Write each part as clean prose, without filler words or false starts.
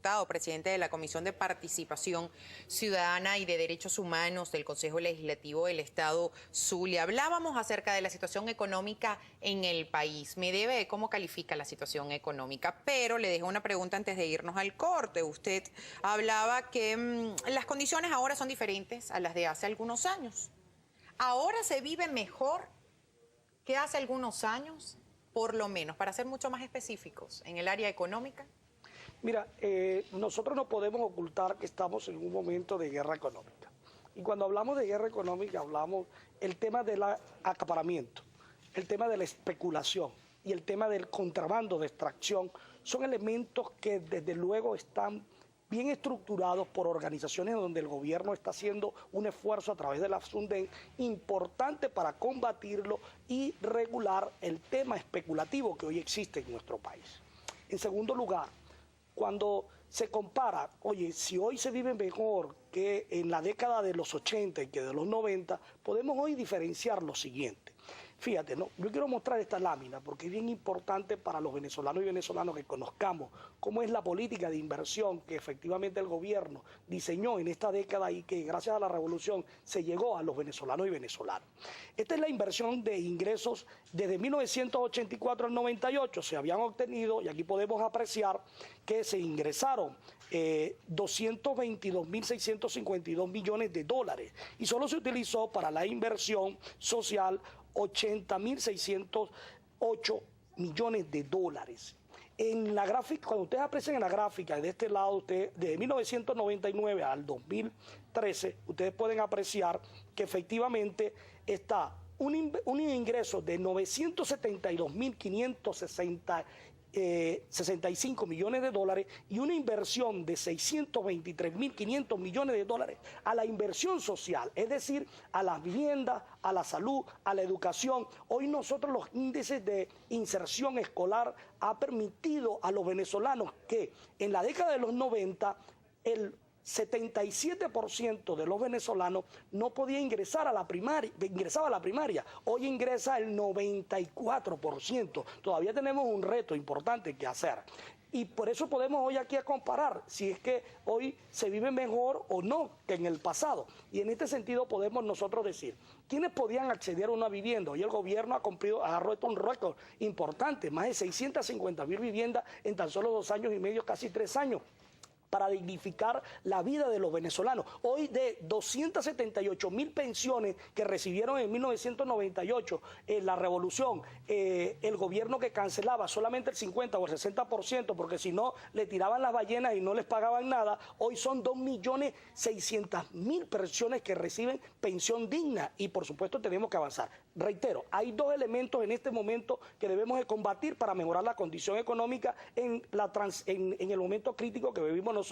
Hurtado, presidente de la Comisión de Participación Ciudadana y de Derechos Humanos del Consejo Legislativo del Estado Zulia. Hablábamos acerca de la situación económica en el país. Me debe de cómo califica la situación económica, pero le dejo una pregunta antes de irnos al corte. Usted hablaba que las condiciones ahora son diferentes a las de hace algunos años. ¿Ahora se vive mejor que hace algunos años? Por lo menos, para ser mucho más específicos, en el área económica. Mira, nosotros no podemos ocultar que estamos en un momento de guerra económica. Y cuando hablamos de guerra económica, hablamos el tema del acaparamiento, el tema de la especulación y el tema del contrabando de extracción. Son elementos que desde luego están bien estructurados por organizaciones donde el gobierno está haciendo un esfuerzo a través de la SUNDEN importante para combatirlo y regular el tema especulativo que hoy existe en nuestro país. En segundo lugar, cuando se compara, oye, si hoy se vive mejor que en la década de los 80 y que de los 90, podemos hoy diferenciar lo siguiente. Fíjate, ¿no? Yo quiero mostrar esta lámina porque es bien importante para los venezolanos y venezolanas que conozcamos cómo es la política de inversión que efectivamente el gobierno diseñó en esta década y que gracias a la revolución se llegó a los venezolanos y venezolanas. Esta es la inversión de ingresos desde 1984 al 98. Se habían obtenido, y aquí podemos apreciar que se ingresaron 222.652 millones de dólares y solo se utilizó para la inversión social 80.608 millones de dólares. En la gráfica, cuando ustedes aprecian en la gráfica de este lado, de 1999 al 2013, ustedes pueden apreciar que efectivamente está un ingreso de 972.565 millones de dólares y una inversión de 623.500 millones de dólares a la inversión social, es decir, a las viviendas, a la salud, a la educación. Hoy nosotros los índices de inserción escolar ha permitido a los venezolanos que en la década de los 90 el 77% de los venezolanos no podía ingresar a la primaria, ingresaba a la primaria. Hoy ingresa el 94%. Todavía tenemos un reto importante que hacer. Y por eso podemos hoy aquí a comparar si es que hoy se vive mejor o no que en el pasado. Y en este sentido podemos nosotros decir, ¿quiénes podían acceder a una vivienda? Hoy el gobierno ha roto un récord importante, más de 650.000 viviendas en tan solo 2 años y medio, casi 3 años. Para dignificar la vida de los venezolanos. Hoy de 278.000 pensiones que recibieron en 1998, en la revolución, el gobierno que cancelaba solamente el 50 o el 60%, porque si no le tiraban las ballenas y no les pagaban nada, hoy son 2.600.000 personas que reciben pensión digna y por supuesto tenemos que avanzar. Reitero, hay 2 elementos en este momento que debemos de combatir para mejorar la condición económica en el momento crítico que vivimos nosotros.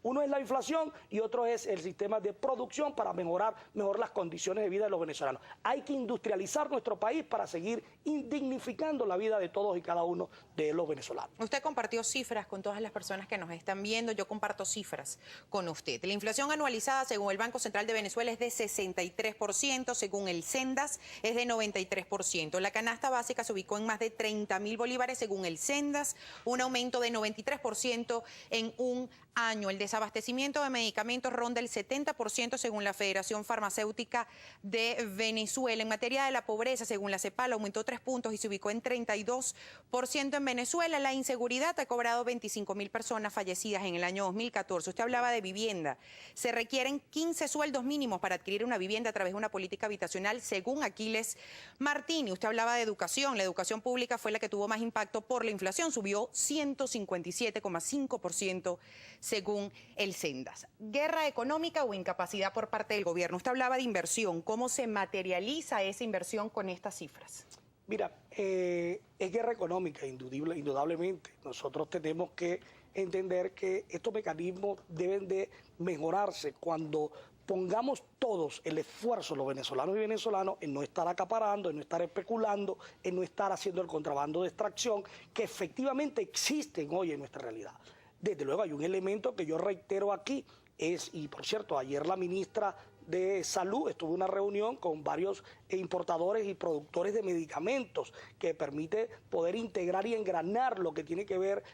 Uno es la inflación y otro es el sistema de producción para mejorar las condiciones de vida de los venezolanos. Hay que industrializar nuestro país para seguir indignificando la vida de todos y cada uno de los venezolanos. Usted compartió cifras con todas las personas que nos están viendo. Yo comparto cifras con usted. La inflación anualizada según el Banco Central de Venezuela es de 63%, según el Sendas es de 93%. La canasta básica se ubicó en más de 30.000 bolívares según el Sendas, un aumento de 93% en un año. El desabastecimiento de medicamentos ronda el 70% según la Federación Farmacéutica de Venezuela. En materia de la pobreza, según la CEPAL, aumentó 3 puntos y se ubicó en 32% en Venezuela. La inseguridad ha cobrado 25.000 personas fallecidas en el año 2014. Usted hablaba de vivienda. Se requieren 15 sueldos mínimos para adquirir una vivienda a través de una política habitacional, según Aquiles Martini. Usted hablaba de educación. La educación pública fue la que tuvo más impacto por la inflación. Subió 157,5% según el Sendas. ¿Guerra económica o incapacidad por parte del gobierno? Usted hablaba de inversión. ¿Cómo se materializa esa inversión con estas cifras? Mira, es guerra económica, indudablemente. Nosotros tenemos que entender que estos mecanismos deben de mejorarse cuando pongamos todos el esfuerzo, los venezolanos y venezolanos, en no estar acaparando, en no estar especulando, en no estar haciendo el contrabando de extracción, que efectivamente existen hoy en nuestra realidad. Desde luego hay un elemento que yo reitero aquí, y por cierto, ayer la ministra de Salud estuvo en una reunión con varios importadores y productores de medicamentos que permite poder integrar y engranar lo que tiene que ver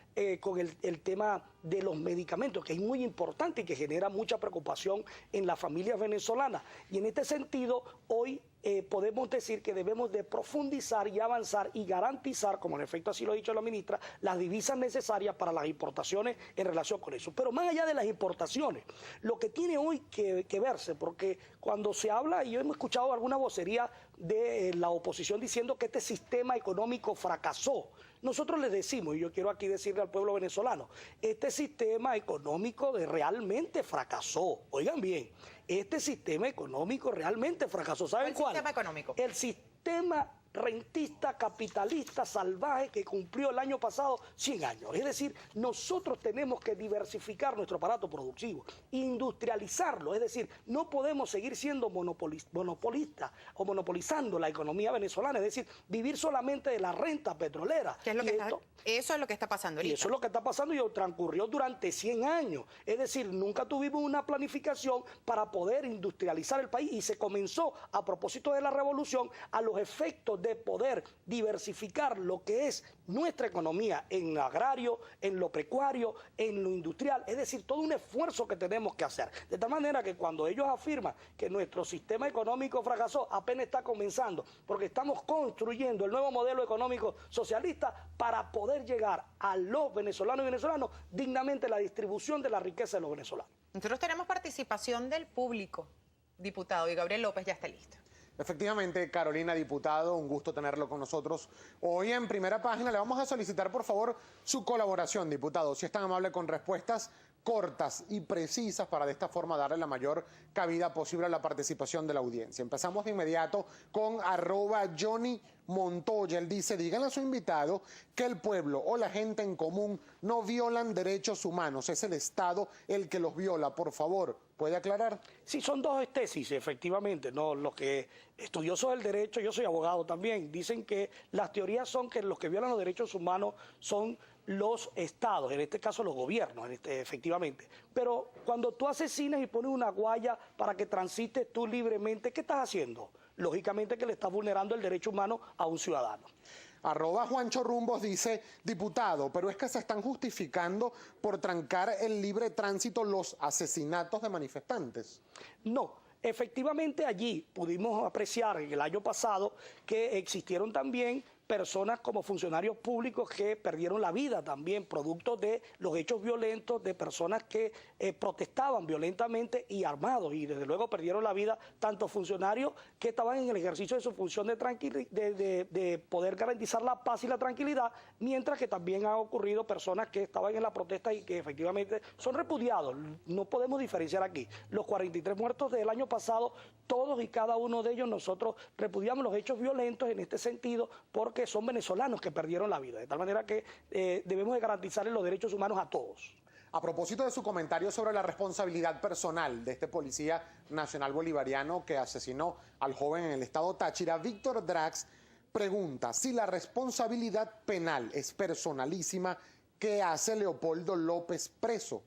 con el tema de los medicamentos, que es muy importante y que genera mucha preocupación en las familias venezolanas. Y en este sentido, hoy podemos decir que debemos de profundizar y avanzar y garantizar, como en efecto así lo ha dicho la ministra, las divisas necesarias para las importaciones en relación con eso. Pero más allá de las importaciones, lo que tiene hoy que verse, porque cuando se habla, y yo hemos escuchado alguna vocería de la oposición diciendo que este sistema económico fracasó. Nosotros les decimos, y yo quiero aquí decirle al pueblo venezolano, este sistema económico realmente fracasó. Oigan bien, este sistema económico realmente fracasó. ¿Saben cuál? ¿Cuál sistema económico? El sistema rentista, capitalista, salvaje que cumplió el año pasado 100 años. Es decir, nosotros tenemos que diversificar nuestro aparato productivo, industrializarlo. Es decir, no podemos seguir siendo monopolistas o monopolizando la economía venezolana. Es decir, vivir solamente de la renta petrolera. ¿Qué es lo que eso es lo que está pasando ahorita. Y eso es lo que está pasando y transcurrió durante 100 años. Es decir, nunca tuvimos una planificación para poder industrializar el país y se comenzó a propósito de la revolución a los efectos de poder diversificar lo que es nuestra economía en lo agrario, en lo pecuario, en lo industrial, es decir, todo un esfuerzo que tenemos que hacer. De tal manera que cuando ellos afirman que nuestro sistema económico fracasó, apenas está comenzando, porque estamos construyendo el nuevo modelo económico socialista para poder llegar a los venezolanos y venezolanos dignamente la distribución de la riqueza de los venezolanos. Nosotros tenemos participación del público, diputado, y Gabriel López ya está listo. Efectivamente, Carolina, diputado, un gusto tenerlo con nosotros. Hoy en Primera Página le vamos a solicitar, por favor, su colaboración, diputado, si es tan amable, con respuestas cortas y precisas para de esta forma darle la mayor cabida posible a la participación de la audiencia. Empezamos de inmediato con @Johnny Montoya. Él dice, díganle a su invitado que el pueblo o la gente en común no violan derechos humanos, es el Estado el que los viola. Por favor, ¿puede aclarar? Sí, son dos tesis, efectivamente, ¿no? Los que estudiosos del derecho, yo soy abogado también, dicen que las teorías son que los que violan los derechos humanos son los estados, en este caso los gobiernos, efectivamente. Pero cuando tú asesinas y pones una guaya para que transites tú libremente, ¿qué estás haciendo? Lógicamente que le estás vulnerando el derecho humano a un ciudadano. @Juancho Rumbos dice, diputado, pero es que se están justificando por trancar el libre tránsito los asesinatos de manifestantes. No. Efectivamente, allí pudimos apreciar en el año pasado que existieron también personas como funcionarios públicos que perdieron la vida también, producto de los hechos violentos de personas que protestaban violentamente y armados, y desde luego perdieron la vida tanto funcionarios que estaban en el ejercicio de su función de poder garantizar la paz y la tranquilidad, mientras que también han ocurrido personas que estaban en la protesta y que efectivamente son repudiados. No podemos diferenciar aquí. Los 43 muertos del año pasado, todos y cada uno de ellos nosotros repudiamos los hechos violentos en este sentido porque son venezolanos que perdieron la vida, de tal manera que debemos de garantizarles los derechos humanos a todos. A propósito de su comentario sobre la responsabilidad personal de este policía nacional bolivariano que asesinó al joven en el estado Táchira, Víctor Drax pregunta, si la responsabilidad penal es personalísima, ¿qué hace Leopoldo López preso?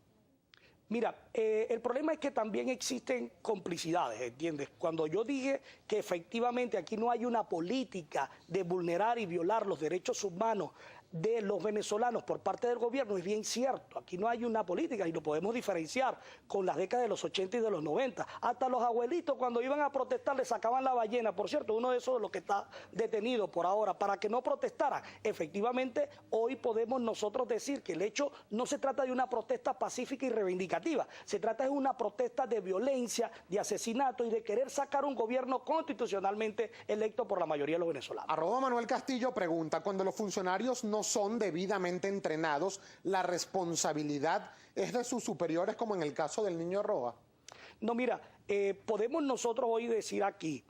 Mira, el problema es que también existen complicidades, ¿entiendes? Cuando yo dije que efectivamente aquí no hay una política de vulnerar y violar los derechos humanos de los venezolanos por parte del gobierno, es bien cierto. Aquí no hay una política y lo podemos diferenciar con las décadas de los 80 y de los 90. Hasta los abuelitos cuando iban a protestar le sacaban la ballena. Por cierto, uno de esos de los que está detenido por ahora para que no protestara. Efectivamente, hoy podemos nosotros decir que el hecho no se trata de una protesta pacífica y reivindicativa. Se trata de una protesta de violencia, de asesinato y de querer sacar un gobierno constitucionalmente electo por la mayoría de los venezolanos. @Manuel Castillo pregunta, cuando los funcionarios no son debidamente entrenados, ¿la responsabilidad es de sus superiores como en el caso del niño Roa? No, mira, podemos nosotros hoy decir aquí,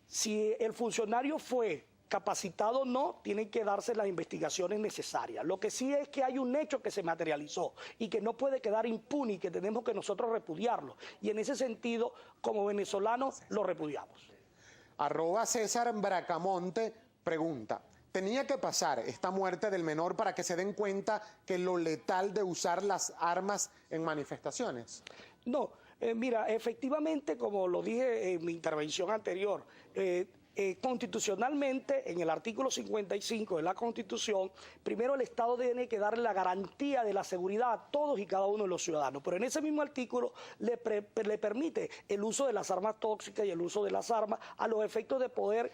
si el funcionario fue capacitado o no, tienen que darse las investigaciones necesarias. Lo que sí es que hay un hecho que se materializó y que no puede quedar impune y que tenemos que nosotros repudiarlo. Y en ese sentido, como venezolanos, lo repudiamos. @César Bracamonte pregunta, ¿tenía que pasar esta muerte del menor para que se den cuenta que lo letal de usar las armas en manifestaciones? No, Mira, efectivamente, como lo dije en mi intervención anterior, constitucionalmente, en el artículo 55 de la Constitución, primero el Estado tiene que darle la garantía de la seguridad a todos y cada uno de los ciudadanos, pero en ese mismo artículo le permite el uso de las armas tóxicas y el uso de las armas a los efectos de poder,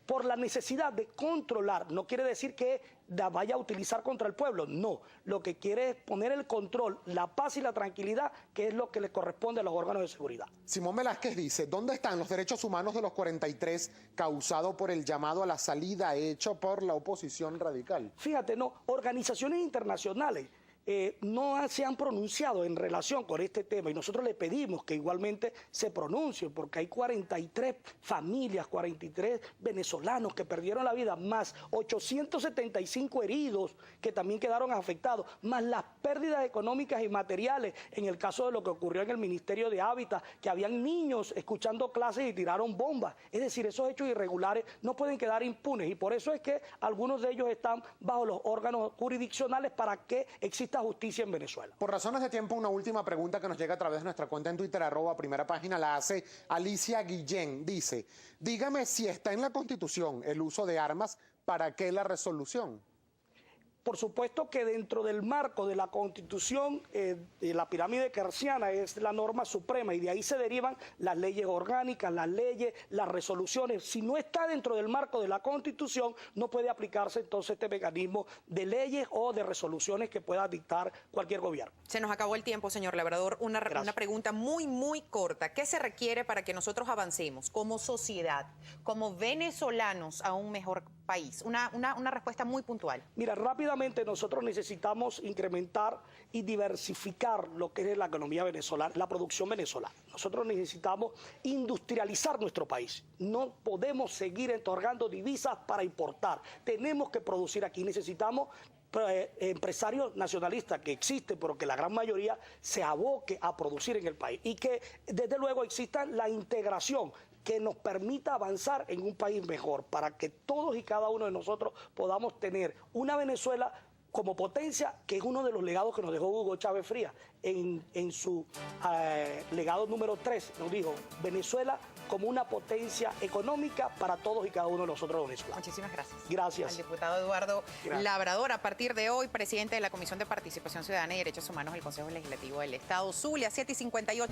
por la necesidad de controlar. No quiere decir que la vaya a utilizar contra el pueblo, no. Lo que quiere es poner el control, la paz y la tranquilidad, que es lo que le corresponde a los órganos de seguridad. Simón Velázquez dice, ¿dónde están los derechos humanos de los 43 causado por el llamado a la salida hecho por la oposición radical? Fíjate, no, organizaciones internacionales no se han pronunciado en relación con este tema y nosotros le pedimos que igualmente se pronuncie porque hay 43 familias, 43 venezolanos que perdieron la vida, más 875 heridos que también quedaron afectados, más las pérdidas económicas y materiales en el caso de lo que ocurrió en el Ministerio de Hábitat, que habían niños escuchando clases y tiraron bombas. Es decir, esos hechos irregulares no pueden quedar impunes y por eso es que algunos de ellos están bajo los órganos jurisdiccionales para que exista justicia en Venezuela. Por razones de tiempo, una última pregunta que nos llega a través de nuestra cuenta en Twitter, @primera página, la hace Alicia Guillén. Dice, dígame si está en la Constitución el uso de armas, ¿para qué la resolución? Por supuesto que dentro del marco de la Constitución, la pirámide kersiana es la norma suprema y de ahí se derivan las leyes orgánicas, las leyes, las resoluciones. Si no está dentro del marco de la Constitución, no puede aplicarse entonces este mecanismo de leyes o de resoluciones que pueda dictar cualquier gobierno. Se nos acabó el tiempo, señor Labrador. Una pregunta muy corta. ¿Qué se requiere para que nosotros avancemos como sociedad, como venezolanos, a un mejor país? Una respuesta muy puntual. Mira, rápidamente nosotros necesitamos incrementar y diversificar lo que es la economía venezolana, la producción venezolana. Nosotros necesitamos industrializar nuestro país. No podemos seguir otorgando divisas para importar. Tenemos que producir aquí. Necesitamos empresarios nacionalistas que existen, pero que la gran mayoría se aboque a producir en el país. Y que desde luego exista la integración que nos permita avanzar en un país mejor, para que todos y cada uno de nosotros podamos tener una Venezuela como potencia, que es uno de los legados que nos dejó Hugo Chávez Frías en su legado número 3, nos dijo, Venezuela como una potencia económica para todos y cada uno de nosotros los venezolanos. Muchísimas gracias. Gracias. Al diputado Eduardo Labrador, a partir de hoy, presidente de la Comisión de Participación Ciudadana y Derechos Humanos del Consejo Legislativo del Estado Zulia, 7:58.